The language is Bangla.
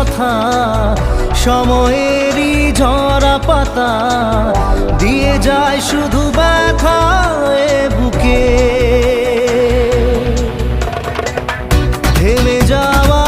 কথা, সময়েরই ঝরা পাতা দিয়ে যায় শুধু ব্যথা এ বুকে। থেমে যাওয়া